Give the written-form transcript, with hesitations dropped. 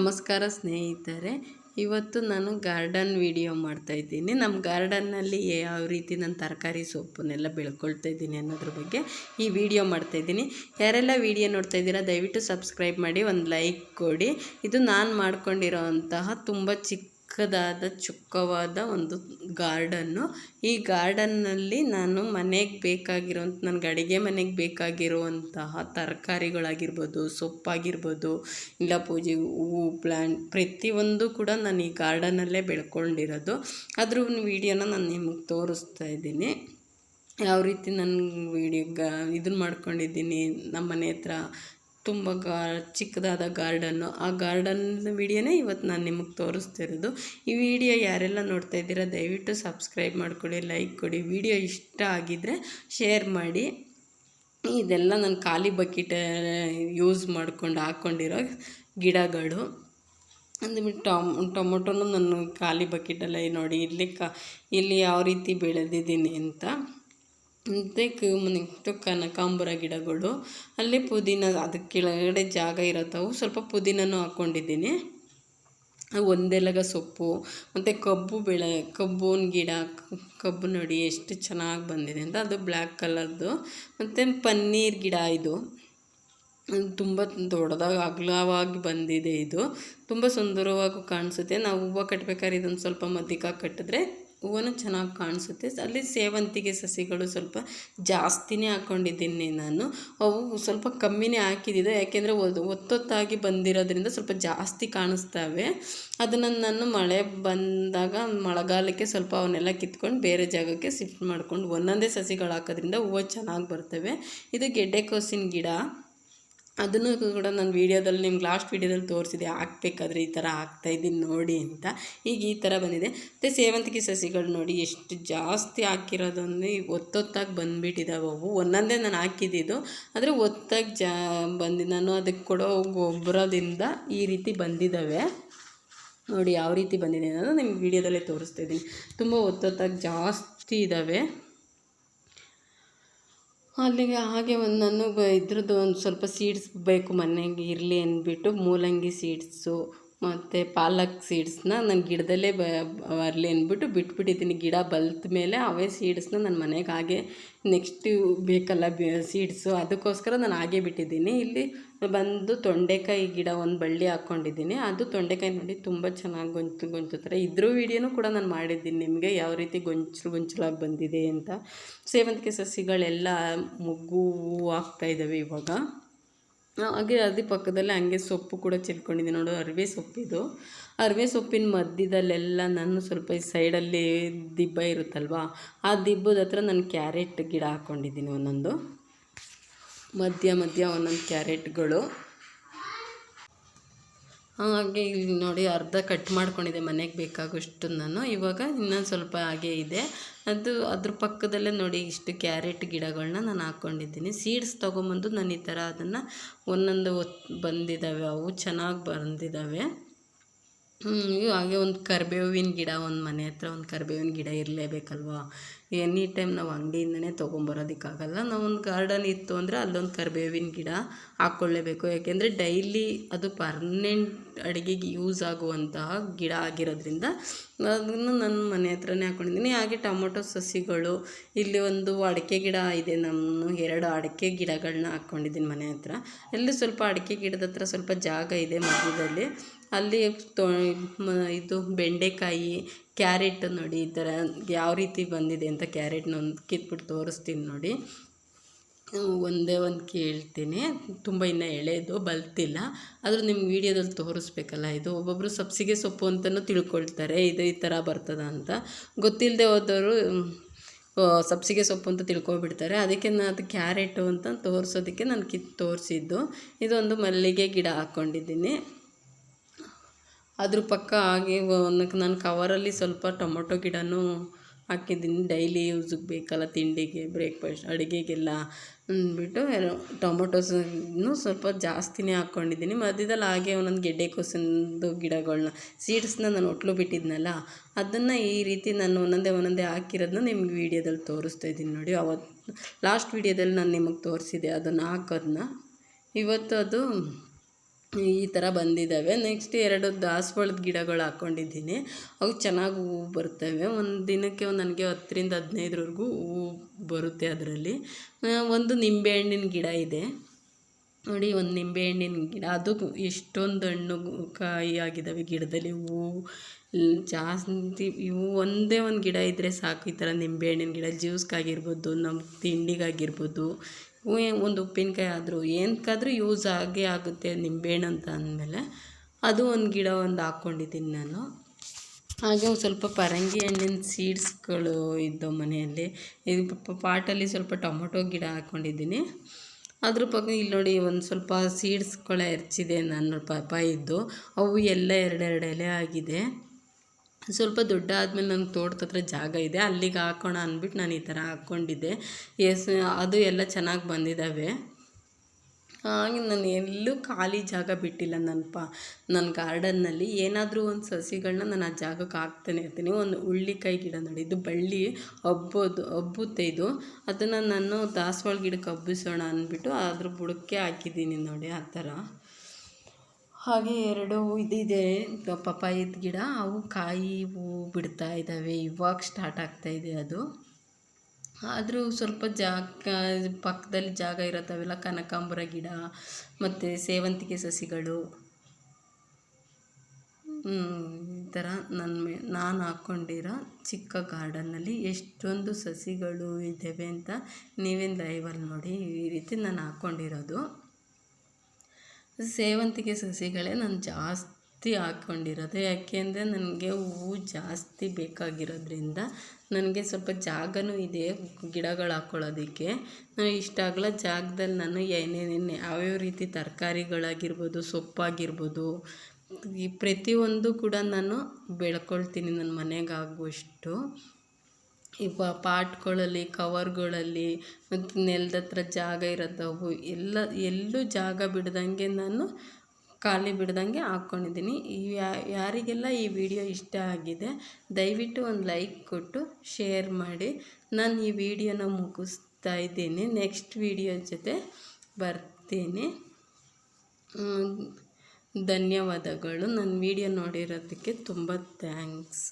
ನಮಸ್ಕಾರ ಸ್ನೇಹಿತರೆ. ಇವತ್ತು ನಾನು ಗಾರ್ಡನ್ ವಿಡಿಯೋ ಮಾಡ್ತಾಯಿದ್ದೀನಿ. ನಮ್ಮ ಗಾರ್ಡನ್ನಲ್ಲಿ ಯಾವ ರೀತಿ ನಾನು ತರಕಾರಿ ಸೊಪ್ಪನ್ನೆಲ್ಲ ಬೆಳ್ಕೊಳ್ತಾ ಇದ್ದೀನಿ ಅನ್ನೋದ್ರ ಬಗ್ಗೆ ಈ ವಿಡಿಯೋ ಮಾಡ್ತಾಯಿದ್ದೀನಿ. ಯಾರೆಲ್ಲ ವಿಡಿಯೋ ನೋಡ್ತಾ ಇದ್ದೀರಾ ದಯವಿಟ್ಟು ಸಬ್ಸ್ಕ್ರೈಬ್ ಮಾಡಿ, ಒಂದು ಲೈಕ್ ಕೊಡಿ. ಇದು ನಾನು ಮಾಡ್ಕೊಂಡಿರೋ ಅಂತಹ ತುಂಬ ಚಿಕ್ಕವಾದ ಒಂದು ಗಾರ್ಡನ್ನು. ಈ ಗಾರ್ಡನ್ನಲ್ಲಿ ನಾನು ಮನೆಗೆ ಬೇಕಾಗಿರೋಂಥ ನನಗೆ ಅಡುಗೆ ಮನೆಗೆ ಬೇಕಾಗಿರುವಂತಹ ತರಕಾರಿಗಳಾಗಿರ್ಬೋದು, ಸೊಪ್ಪಾಗಿರ್ಬೋದು, ಇಲ್ಲ ಪೂಜೆ ಹೂವು ಪ್ಲ್ಯಾಂಟ್ ಪ್ರತಿಯೊಂದು ಕೂಡ ನಾನು ಈ ಗಾರ್ಡನಲ್ಲೇ ಬೆಳ್ಕೊಂಡಿರೋದು. ಅದ್ರ ವಿಡಿಯೋನ ನಾನು ನಿಮಗೆ ತೋರಿಸ್ತಾ ಇದ್ದೀನಿ. ಯಾವ ರೀತಿ ನಾನು ಇದನ್ನು ಮಾಡ್ಕೊಂಡಿದ್ದೀನಿ. ನಮ್ಮ ಮನೆ ಹತ್ರ ತುಂಬ ಚಿಕ್ಕದಾದ ಗಾರ್ಡನ್ನು. ಆ ಗಾರ್ಡನ್ ವಿಡಿಯೋನೇ ಇವತ್ತು ನಾನು ನಿಮಗೆ ತೋರಿಸ್ತಿರೋದು. ಈ ವಿಡಿಯೋ ಯಾರೆಲ್ಲ ನೋಡ್ತಾ ಇದ್ದೀರಾ ದಯವಿಟ್ಟು ಸಬ್ಸ್ಕ್ರೈಬ್ ಮಾಡ್ಕೊಳ್ಳಿ, ಲೈಕ್ ಕೊಡಿ. ವಿಡಿಯೋ ಇಷ್ಟ ಆಗಿದ್ದರೆ ಶೇರ್ ಮಾಡಿ. ಇದೆಲ್ಲ ನಾನು ಖಾಲಿ ಬಕೆಟ್ ಯೂಸ್ ಮಾಡ್ಕೊಂಡು ಹಾಕ್ಕೊಂಡಿರೋ ಗಿಡಗಳು. ಅಂದ್ಬಿಟ್ಟು ಟೊಮೊಟೊನು ನಾನು ಖಾಲಿ ಬಕೆಟಲ್ಲೇ ನೋಡಿ ಇಲ್ಲಿ ಯಾವ ರೀತಿ ಬೆಳೆದಿದ್ದೀನಿ ಅಂತ. ಮತ್ತು ಕನಕಾಂಬರ ಗಿಡಗಳು, ಅಲ್ಲಿ ಪುದೀನ, ಅದಕ್ಕೆ ಕೆಳಗಡೆ ಜಾಗ ಇರತ್ತವು, ಸ್ವಲ್ಪ ಪುದೀನೂ ಹಾಕ್ಕೊಂಡಿದ್ದೀನಿ. ಒಂದೆಲಗ ಸೊಪ್ಪು ಮತ್ತು ಕಬ್ಬಿನ ಗಿಡ. ಕಬ್ಬು ನೋಡಿ ಎಷ್ಟು ಚೆನ್ನಾಗಿ ಬಂದಿದೆ ಅಂತ. ಅದು ಬ್ಲ್ಯಾಕ್ ಕಲರ್ದು. ಮತ್ತು ಪನ್ನೀರ್ ಗಿಡ, ಇದು ತುಂಬ ದೊಡ್ಡದಾಗಿ ಅಗಲವಾಗಿ ಬಂದಿದೆ. ಇದು ತುಂಬ ಸುಂದರವಾಗಿ ಕಾಣಿಸುತ್ತೆ. ನಾವು ಹೂವು ಕಟ್ಟಬೇಕಾದ್ರೆ ಇದನ್ನು ಸ್ವಲ್ಪ ಮಧ್ಯಕ್ಕೆ ಕಟ್ಟಿದ್ರೆ ಹೂವು ಚೆನ್ನಾಗಿ ಕಾಣಿಸುತ್ತೆ. ಅಲ್ಲಿ ಸೇವಂತಿಗೆ ಸಸಿಗಳು ಸ್ವಲ್ಪ ಜಾಸ್ತಿನೇ ಹಾಕ್ಕೊಂಡಿದ್ದೀನಿ ನಾನು. ಅವು ಸ್ವಲ್ಪ ಕಮ್ಮಿನೇ ಹಾಕಿದ್ದಿದ್ದು, ಯಾಕೆಂದರೆ ಒತ್ತೊತ್ತಾಗಿ ಬಂದಿರೋದ್ರಿಂದ ಸ್ವಲ್ಪ ಜಾಸ್ತಿ ಕಾಣಿಸ್ತವೆ. ಅದನ್ನು ನಾನು ಮಳೆ ಬಂದಾಗ ಮಳೆಗಾಲಕ್ಕೆ ಸ್ವಲ್ಪ ಅವನ್ನೆಲ್ಲ ಕಿತ್ಕೊಂಡು ಬೇರೆ ಜಾಗಕ್ಕೆ ಶಿಫ್ಟ್ ಮಾಡ್ಕೊಂಡು ಒಂದೊಂದೇ ಸಸಿಗಳು ಹಾಕೋದ್ರಿಂದ ಹೂವು ಚೆನ್ನಾಗಿ ಬರ್ತವೆ. ಇದು ಗೆಡ್ಡೆಕೋಸಿನ ಗಿಡ. ಅದನ್ನು ಕೂಡ ನಾನು ವೀಡಿಯೋದಲ್ಲಿ ನಿಮ್ಗೆ ಲಾಸ್ಟ್ ವೀಡಿಯೋದಲ್ಲಿ ತೋರಿಸಿದೆ, ಹಾಕ್ಬೇಕಾದ್ರೆ ಈ ಥರ ಹಾಕ್ತಾಯಿದ್ದೀನಿ ನೋಡಿ ಅಂತ. ಈಗ ಈ ಥರ ಬಂದಿದೆ. ಮತ್ತು ಸೇವಂತಿಗೆ ಸಸಿಗಳು ನೋಡಿ ಎಷ್ಟು ಜಾಸ್ತಿ ಹಾಕಿರೋದೊಂದು ಒತ್ತೊತ್ತಾಗಿ ಬಂದುಬಿಟ್ಟಿದ್ದಾವೆ. ಅವು ಒಂದೊಂದೇ ನಾನು ಹಾಕಿದ್ದಿದ್ದು, ಆದರೆ ಒತ್ತಾಗಿ ನಾನು ಅದಕ್ಕೆ ಕೊಡೋ ಗೊಬ್ಬರದಿಂದ ಈ ರೀತಿ ಬಂದಿದ್ದಾವೆ ನೋಡಿ. ಯಾವ ರೀತಿ ಬಂದಿದೆ ಅನ್ನೋದು ನಿಮ್ಗೆ ವೀಡಿಯೋದಲ್ಲೇ ತೋರಿಸ್ತಾ ಇದ್ದೀನಿ. ತುಂಬ ಒತ್ತೊತ್ತಾಗಿ ಜಾಸ್ತಿ ಇದ್ದಾವೆ. ಅಲ್ಲಿಗೆ ಹಾಗೆ ನಾನು ಇದ್ರದ್ದು ಒಂದು ಸ್ವಲ್ಪ ಸೀಡ್ಸ್ ಬೇಕು ಮನೆಗೆ ಇರಲಿ ಅಂದ್ಬಿಟ್ಟು ಮೂಲಂಗಿ ಸೀಡ್ಸು ಮತ್ತು ಪಾಲಕ್ ಸೀಡ್ಸ್ನ ನಾನು ಗಿಡದಲ್ಲೇ ಬರಲಿ ಅಂದ್ಬಿಟ್ಟು ಬಿಟ್ಬಿಟ್ಟಿದ್ದೀನಿ. ಗಿಡ ಬಲ್ತ ಮೇಲೆ ಅವೇ ಸೀಡ್ಸ್ನ ನನ್ನ ಮನೆಗೆ ಹಾಗೆ ನೆಕ್ಸ್ಟ್ ಬೇಕಲ್ಲ ಸೀಡ್ಸು, ಅದಕ್ಕೋಸ್ಕರ ನಾನು ಹಾಗೆ ಬಿಟ್ಟಿದ್ದೀನಿ. ಇಲ್ಲಿ ಬಂದು ತೊಂಡೆಕಾಯಿ ಗಿಡ ಒಂದು ಬಳ್ಳಿ ಹಾಕ್ಕೊಂಡಿದ್ದೀನಿ. ಅದು ತೊಂಡೆಕಾಯಿ ನೋಡಿ ತುಂಬ ಚೆನ್ನಾಗಿ ಗೊಂಚಲು ಥರ. ಇದ್ರ ವೀಡಿಯೋನೂ ಕೂಡ ನಾನು ಮಾಡಿದ್ದೀನಿ ನಿಮಗೆ, ಯಾವ ರೀತಿ ಗೊಂಚಲಾಗಿ ಬಂದಿದೆ ಅಂತ. ಸೇವಂತಿಗೆ ಸಸಿಗಳೆಲ್ಲ ಮೊಗ್ಗು ಹೂವು ಆಗ್ತಾಯಿದ್ದಾವೆ ಇವಾಗ. ಹಾಗೆ ಅದೇ ಪಕ್ಕದಲ್ಲೇ ಹಂಗೆ ಸೊಪ್ಪು ಕೂಡ ಚೆಲ್ಕೊಂಡಿದ್ದೀನಿ ನೋಡು, ಅರಿವೆ ಸೊಪ್ಪಿದು. ಅರಿವೆ ಸೊಪ್ಪಿನ ಮಧ್ಯದಲ್ಲೆಲ್ಲ ನಾನು ಸ್ವಲ್ಪ ಈ ಸೈಡಲ್ಲಿ ದಿಬ್ಬ ಇರುತ್ತಲ್ವ, ಆ ದಿಬ್ಬದ ಹತ್ರ ನಾನು ಕ್ಯಾರೆಟ್ ಗಿಡ ಹಾಕ್ಕೊಂಡಿದ್ದೀನಿ. ಒಂದೊಂದು ಮಧ್ಯ ಒಂದೊಂದು ಕ್ಯಾರೆಟ್ಗಳು. ಹಾಗೆ ಇಲ್ಲಿ ನೋಡಿ ಅರ್ಧ ಕಟ್ ಮಾಡ್ಕೊಂಡಿದ್ದೆ ಮನೆಗೆ ಬೇಕಾಗೋಷ್ಟು ನಾನು. ಇವಾಗ ಇನ್ನೊಂದು ಸ್ವಲ್ಪ ಹಾಗೆ ಇದೆ. ಅದ್ರ ಪಕ್ಕದಲ್ಲೇ ನೋಡಿ ಇಷ್ಟು ಕ್ಯಾರೆಟ್ ಗಿಡಗಳನ್ನ ನಾನು ಹಾಕ್ಕೊಂಡಿದ್ದೀನಿ. ಸೀಡ್ಸ್ ತೊಗೊಂಬಂದು ನಾನು ಈ ಥರ ಅದನ್ನು ಒಂದೊಂದು ಬಂದಿದ್ದಾವೆ, ಅವು ಚೆನ್ನಾಗಿ ಬಂದಿದ್ದಾವೆ. ಹಾಗೆ ಒಂದು ಕರಿಬೇವಿನ ಗಿಡ, ಒಂದು ಮನೆ ಹತ್ರ ಒಂದು ಕರಿಬೇವಿನ ಗಿಡ ಇರಲೇಬೇಕಲ್ವ. ಎನಿ ಟೈಮ್ ನಾವು ಅಂಗಡಿಯಿಂದನೇ ತೊಗೊಂಬರೋದಕ್ಕಾಗಲ್ಲ. ನಾವೊಂದು ಗಾರ್ಡನ್ ಇತ್ತು ಅಂದರೆ ಅಲ್ಲೊಂದು ಕರಿಬೇವಿನ ಗಿಡ ಹಾಕ್ಕೊಳ್ಳೇಬೇಕು. ಯಾಕೆಂದರೆ ಡೈಲಿ ಅದು ಪರ್ಮನೆಂಟ್ ಅಡುಗೆಗೆ ಯೂಸ್ ಆಗುವಂತಹ ಗಿಡ ಆಗಿರೋದ್ರಿಂದ ಅದನ್ನು ನನ್ನ ಮನೆ ಹತ್ರನೇ ಹಾಕ್ಕೊಂಡಿದ್ದೀನಿ. ಹಾಗೆ ಟೊಮೊಟೊ ಸಸಿಗಳು, ಇಲ್ಲಿ ಒಂದು ಅಡಿಕೆ ಗಿಡ ಇದೆ. ನಾನು 2 ಅಡಿಕೆ ಗಿಡಗಳನ್ನ ಹಾಕ್ಕೊಂಡಿದ್ದೀನಿ ಮನೆ ಹತ್ರ. ಅಲ್ಲಿ ಸ್ವಲ್ಪ ಅಡಿಕೆ ಗಿಡದ ಹತ್ರ ಸ್ವಲ್ಪ ಜಾಗ ಇದೆ ಮಧ್ಯದಲ್ಲಿ. ಅಲ್ಲಿ ಇದು ಬೆಂಡೆಕಾಯಿ, ಕ್ಯಾರೆಟ್ ನೋಡಿ ಈ ಥರ ಯಾವ ರೀತಿ ಬಂದಿದೆ ಅಂತ. ಕ್ಯಾರೆಟ್ನ ಒಂದು ಕಿತ್ಬಿಟ್ಟು ತೋರಿಸ್ತೀನಿ ನೋಡಿ. ಒಂದೇ ಒಂದು ಕೇಳ್ತೀನಿ, ತುಂಬ ಇನ್ನೂ ಎಳೆದು ಬಲ್ತಿಲ್ಲ, ಆದರೂ ನಿಮ್ಗೆ ವೀಡಿಯೋದಲ್ಲಿ ತೋರಿಸ್ಬೇಕಲ್ಲ. ಇದು ಒಬ್ಬೊಬ್ಬರು ಸಬ್ಸಿಗೆ ಸೊಪ್ಪು ಅಂತಲೂ ತಿಳ್ಕೊಳ್ತಾರೆ, ಇದು ಈ ಥರ ಬರ್ತದ ಅಂತ. ಗೊತ್ತಿಲ್ಲದೆ ಹೋದವರು ಸಬ್ಸಿಗೆ ಸೊಪ್ಪು ಅಂತ ತಿಳ್ಕೊಬಿಡ್ತಾರೆ. ಅದಕ್ಕೆ ನಾನು ಅದು ಕ್ಯಾರೆಟು ಅಂತ ತೋರಿಸೋದಕ್ಕೆ ನಾನು ತೋರಿಸಿದ್ದು. ಇದೊಂದು ಮಲ್ಲಿಗೆ ಗಿಡ ಹಾಕ್ಕೊಂಡಿದ್ದೀನಿ. ಅದ್ರ ಪಕ್ಕ ಹಾಗೆ ನಾನು ಕವರಲ್ಲಿ ಸ್ವಲ್ಪ ಟೊಮೊಟೊ ಗಿಡನೂ ಹಾಕಿದ್ದೀನಿ. ಡೈಲಿ ಯೂಸಿಗೆ ಬೇಕಲ್ಲ, ತಿಂಡಿಗೆ, ಬ್ರೇಕ್ಫಾಸ್ಟ್, ಅಡುಗೆಗೆಲ್ಲ ಅಂದ್ಬಿಟ್ಟು ಟೊಮೊಟೊಸನ್ನು ಸ್ವಲ್ಪ ಜಾಸ್ತಿನೇ ಹಾಕ್ಕೊಂಡಿದ್ದೀನಿ. ಮಧ್ಯದಲ್ಲಿ ಹಾಗೆ ಒಂದೊಂದು ಗೆಡ್ಡೆಕೋಸಿಂದು ಗಿಡಗಳನ್ನ, ಸೀಡ್ಸ್ನ ನಾನು ಒಟ್ಲು ಬಿಟ್ಟಿದ್ನಲ್ಲ, ಅದನ್ನು ಈ ರೀತಿ ನಾನು ಒಂದೊಂದೇ ಹಾಕಿರೋದನ್ನ ನಿಮ್ಗೆ ವೀಡಿಯೋದಲ್ಲಿ ತೋರಿಸ್ತಾ ಇದ್ದೀನಿ ನೋಡಿ. ಅವತ್ತು ಲಾಸ್ಟ್ ವೀಡಿಯೋದಲ್ಲಿ ನಾನು ನಿಮಗೆ ತೋರಿಸಿದೆ ಅದನ್ನು ಹಾಕೋದನ್ನ. ಇವತ್ತು ಅದು ಈ ಥರ ಬಂದಿದ್ದಾವೆ. ನೆಕ್ಸ್ಟ್ 2 ದಾಸವಾಳದ ಗಿಡಗಳು ಹಾಕ್ಕೊಂಡಿದ್ದೀನಿ. ಅವು ಚೆನ್ನಾಗಿ ಹೂವು ಬರ್ತವೆ. ಒಂದು ದಿನಕ್ಕೆ ನನಗೆ 10ರಿಂದ 15ವರೆಗೂ ಹೂವು ಬರುತ್ತೆ ಅದರಲ್ಲಿ. ಒಂದು ನಿಂಬೆಹಣ್ಣಿನ ಗಿಡ ಇದೆ ನೋಡಿ, ಒಂದು ನಿಂಬೆಹಣ್ಣಿನ ಗಿಡ, ಅದು ಎಷ್ಟೊಂದು ಹಣ್ಣು ಕಾಯಿ ಆಗಿದ್ದಾವೆ ಗಿಡದಲ್ಲಿ. ಹೂವು ಜಾಸ್ತಿ, ಇವು ಒಂದೇ ಒಂದು ಗಿಡ ಇದ್ದರೆ ಸಾಕು. ಈ ಥರ ನಿಂಬೆಹಣ್ಣಿನ ಗಿಡ ಜ್ಯೂಸ್ಗಾಗಿರ್ಬೋದು, ನಮ್ಮ ತಿಂಡಿಗಾಗಿರ್ಬೋದು, ಒಂದು ಉಪ್ಪಿನಕಾಯಿ ಆದರೂ ಏನಕ್ಕಾದ್ರೂ ಯೂಸ್ ಆಗೇ ಆಗುತ್ತೆ ನಿಂಬೆಹಣ್ಣು ಅಂತ ಅಂದಮೇಲೆ. ಅದು ಒಂದು ಗಿಡ ಒಂದು ಹಾಕ್ಕೊಂಡಿದ್ದೀನಿ ನಾನು. ಹಾಗೆ ಒಂದು ಸ್ವಲ್ಪ ಪರಂಗಿ ಹಣ್ಣಿನ ಸೀಡ್ಸ್ಗಳು ಇದ್ದವು ಮನೆಯಲ್ಲಿ. ಇದು ಪಾಟಲ್ಲಿ ಸ್ವಲ್ಪ ಟೊಮೊಟೊ ಗಿಡ ಹಾಕ್ಕೊಂಡಿದ್ದೀನಿ. ಅದ್ರ ಪಕ್ಕ ಇಲ್ಲಿ ನೋಡಿ ಒಂದು ಸ್ವಲ್ಪ ಸೀಡ್ಸ್ಗಳ ಹೆರ್ಚಿದೆ ನನ್ನ ಪಪ್ಪಾಯಿದ್ದು. ಅವು ಎಲ್ಲ 2 ಎಲೆ ಆಗಿದೆ. ಸ್ವಲ್ಪ ದೊಡ್ಡ ಆದಮೇಲೆ ನನ್ನ ತೋಟದ ಹತ್ರ ಜಾಗ ಇದೆ, ಅಲ್ಲಿಗೆ ಹಾಕೋಣ ಅಂದ್ಬಿಟ್ಟು ನಾನು ಈ ಥರ ಹಾಕ್ಕೊಂಡಿದ್ದೆ. ಅದು ಎಲ್ಲ ಚೆನ್ನಾಗಿ ಬಂದಿದ್ದಾವೆ. ಹಾಗೆ ನಾನು ಎಲ್ಲೂ ಖಾಲಿ ಜಾಗ ಬಿಟ್ಟಿಲ್ಲ ನನ್ನ ಗಾರ್ಡನ್ನಲ್ಲಿ. ಏನಾದರೂ ಒಂದು ಸಸಿಗಳನ್ನ ನಾನು ಆ ಜಾಗಕ್ಕೆ ಹಾಕ್ತಾನೆ ಇರ್ತೀನಿ. ಒಂದು ಹುಳ್ಳಿಕಾಯಿ ಗಿಡ ನೋಡಿ, ಇದು ಬಳ್ಳಿ ಹಬ್ಬುತ್ತೆ ಇದು. ಅದನ್ನು ನಾನು ದಾಸವಾಳ ಗಿಡಕ್ಕೆ ಹಬ್ಬಿಸೋಣ ಅಂದ್ಬಿಟ್ಟು ಅದ್ರ ಬುಡಕ್ಕೆ ಹಾಕಿದ್ದೀನಿ ನೋಡಿ, ಆ ಥರ. ಹಾಗೆ 2 ಇದಿದೆ ಪಪ್ಪಾಯದ ಗಿಡ, ಅವು ಕಾಯಿ ಹೂವು ಬಿಡ್ತಾ ಇದ್ದಾವೆ. ಇವಾಗ ಸ್ಟಾರ್ಟ್ ಆಗ್ತಾಯಿದೆ ಅದು. ಆದರೂ ಸ್ವಲ್ಪ ಪಕ್ಕದಲ್ಲಿ ಜಾಗ ಇರುತ್ತವೆಲ್ಲ ಕನಕಾಂಬರ ಗಿಡ ಮತ್ತು ಸೇವಂತಿಗೆ ಸಸಿಗಳು, ಈ ಥರ ನಾನು ಹಾಕ್ಕೊಂಡಿರೋ ಚಿಕ್ಕ ಗಾರ್ಡನ್ನಲ್ಲಿ ಎಷ್ಟೊಂದು ಸಸಿಗಳು ಇದ್ದಾವೆ ಅಂತ ನೀವೇನು ಲೈವಲ್ಲಿ ನೋಡಿ. ಈ ರೀತಿ ನಾನು ಹಾಕ್ಕೊಂಡಿರೋದು ಸೇವಂತಿಗೆ ಸಸಿಗಳೇ ನಾನು ಜಾಸ್ತಿ ಹಾಕ್ಕೊಂಡಿರೋದು. ಯಾಕೆಂದರೆ ನನಗೆ ಹೂವು ಜಾಸ್ತಿ ಬೇಕಾಗಿರೋದ್ರಿಂದ ನನಗೆ ಸ್ವಲ್ಪ ಜಾಗನೂ ಇದೆ ಗಿಡಗಳು ಹಾಕ್ಕೊಳ್ಳೋದಕ್ಕೆ. ಇಷ್ಟ ಆಗಲ್ಲ ಜಾಗದಲ್ಲಿ ನಾನು ಯಾವ್ಯಾವ ರೀತಿ ತರಕಾರಿಗಳಾಗಿರ್ಬೋದು, ಸೊಪ್ಪಾಗಿರ್ಬೋದು, ಈ ಪ್ರತಿಯೊಂದು ಕೂಡ ನಾನು ಬೆಳ್ಕೊಳ್ತೀನಿ ನನ್ನ ಮನೆಗೆ ಆಗುವಷ್ಟು. ಈ ಪಾಟ್ಗಳಲ್ಲಿ, ಕವರ್ಗಳಲ್ಲಿ, ಮತ್ತು ನೆಲದ ಹತ್ರ ಜಾಗ ಇರೋದವು ಎಲ್ಲೂ ಜಾಗ ಬಿಡ್ದಂಗೆ ನಾನು ಖಾಲಿ ಬಿಡ್ದಂಗೆ ಹಾಕ್ಕೊಂಡಿದ್ದೀನಿ. ಯಾರಿಗೆಲ್ಲ ಈ ವಿಡಿಯೋ ಇಷ್ಟ ಆಗಿದೆ ದಯವಿಟ್ಟು ಒಂದು ಲೈಕ್ ಕೊಟ್ಟು ಶೇರ್ ಮಾಡಿ. ನಾನು ಈ ವಿಡಿಯೋನ ಮುಗಿಸ್ತಾ ಇದ್ದೀನಿ. ನೆಕ್ಸ್ಟ್ ವಿಡಿಯೋ ಜೊತೆ ಬರ್ತೀನಿ. ಧನ್ಯವಾದಗಳು. ನನ್ನ ವಿಡಿಯೋ ನೋಡಿರೋದಕ್ಕೆ ತುಂಬ ಥ್ಯಾಂಕ್ಸ್.